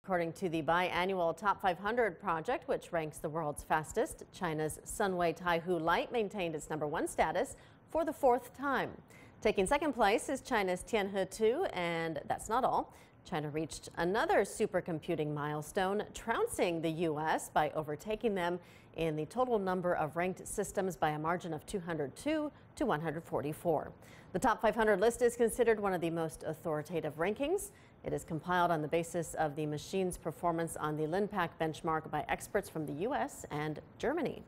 According to the biannual Top 500 project, which ranks the world's fastest, China's Sunway TaihuLight maintained its #1 status for the 4th time. Taking second place is China's Tianhe 2, and that's not all. China reached another supercomputing milestone, trouncing the U.S. by overtaking them in the total number of ranked systems by a margin of 202 to 144. The Top 500 list is considered one of the most authoritative rankings. It is compiled on the basis of the machine's performance on the Linpack benchmark by experts from the U.S. and Germany.